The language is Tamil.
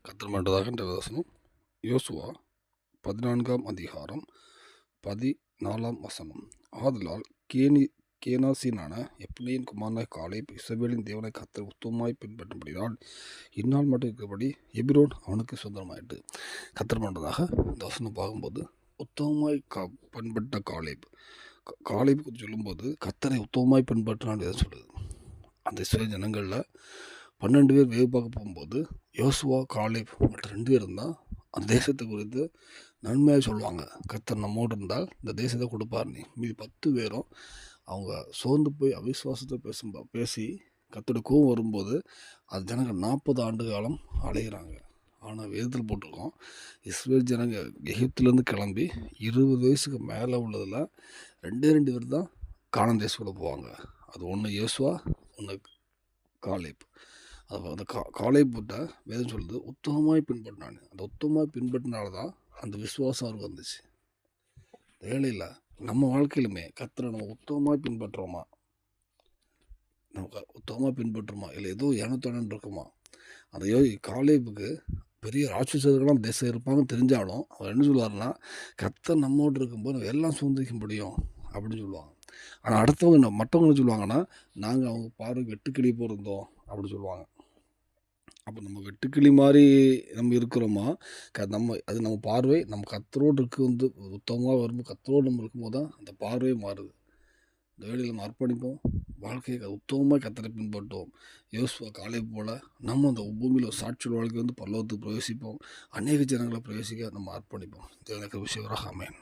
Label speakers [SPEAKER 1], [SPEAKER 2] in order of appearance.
[SPEAKER 1] கர்த்தர் என்ற வசனம் யோசுவா 14 அதிகாரம் 14 ஆதலால் கேனாசினான எப்னியின் குமாரனாகிய காலேப் இஸ்ரவேலின் தேவனை கர்த்தர் உத்தமமாய் பின்பற்றும்படினால் இந்நாள் மட்டும் இருக்கிறபடி எபிரோன் அவனுக்கு சுதந்திரமாயிட்டு. கர்த்தர் பண்ணுறதாக இந்த வசனம் பார்க்கும்போது உத்தமமாய் பின்பற்ற காலேப் குறித்து சொல்லும்போது கர்த்தரை உத்தமமாய் பின்பற்றினான்னு எதை சொல்லுது. அந்த இஸ்ரவேல் ஜனங்களில் 12 பேர் வேவு பார்க்க போகும்போது யோசுவா காலேப் மற்ற 2 பேர் இருந்தால் அந்த தேசத்தை குறித்து நன்மையாக சொல்லுவாங்க. கர்த்தர் நம்மோடு இருந்தால் இந்த தேசத்தை கொடுப்பார். மீதி 10 பேரும் அவங்க சோர்ந்து போய் அவிசுவாசத்தை பேசி கர்த்தருடைய கோவம் வரும்போது அது ஜனங்கள் 40 ஆண்டு காலம் அலைகிறாங்க. ஆனால் வேதத்தில் போட்டிருக்கோம், இஸ்ரவேல் ஜனங்க எகிப்திலேருந்து கிளம்பி 20 வயசுக்கு மேலே உள்ளதில் 2 பேர் தான் கானான் தேசத்துக்குள்ளே போவாங்க. அது ஒன்று யோசுவா, ஒன்று காலேப். அது அந்த காலேப் போட்ட வேதம் சொல்லுது உத்தமமாய் பின்பற்றினான். அந்த உத்தமமாய் பின்பற்றினால தான் அந்த விசுவாசம் அவருக்கு வந்துச்சு. வேலையில் நம்ம வாழ்க்கையிலுமே கர்த்தரை நம்ம உத்தமமாய் பின்பற்றுறோமா, நம்ம உத்தமமாக பின்பற்றுமா, இல்லை ஏதோ ஏனத்தோடன் இருக்குமா? அந்த காலேப்புக்கு பெரிய ராட்சசர்களாம் தேசம் இருப்பாங்கன்னு தெரிஞ்சாலும் அவர் என்ன சொல்லுவார்னா, கர்த்தர் நம்மோடு இருக்கும்போது நம்ம எல்லாம் சுதந்திரிக்க முடியும் அப்படின்னு சொல்லுவாங்க. ஆனால் அடுத்தவங்க மற்றவங்க என்ன சொல்லுவாங்கன்னா, நாங்கள் அவங்க பார்வை வெட்டுக்கிளி போயிருந்தோம் அப்படின்னு சொல்லுவாங்க. அப்போ நம்ம வெட்டுக்கிளி மாதிரி நம்ம இருக்கிறோமா, நம்ம பார்வை நம்ம கர்த்தரோடு வந்து உத்தமமாக வரும்போது கர்த்தரோடு நம்ம இருக்கும்போது தான் அந்த பார்வையே மாறுது. இந்த வேலையில் நம்ம அர்ப்பணிப்போம், வாழ்க்கையை உத்தமமாக கர்த்தரை பின்பற்றுவோம். யோசுவா காலேப் போல் நம்ம அந்த பூமியில் சாட்சியோட வாழ்க்கை பரலோகத்துக்கு பிரவேசிப்போம். அநேக ஜனங்களை பிரவேசிக்க நம்ம அர்ப்பணிப்போம். தேவனுக்கு விஷயம் ஆமென்.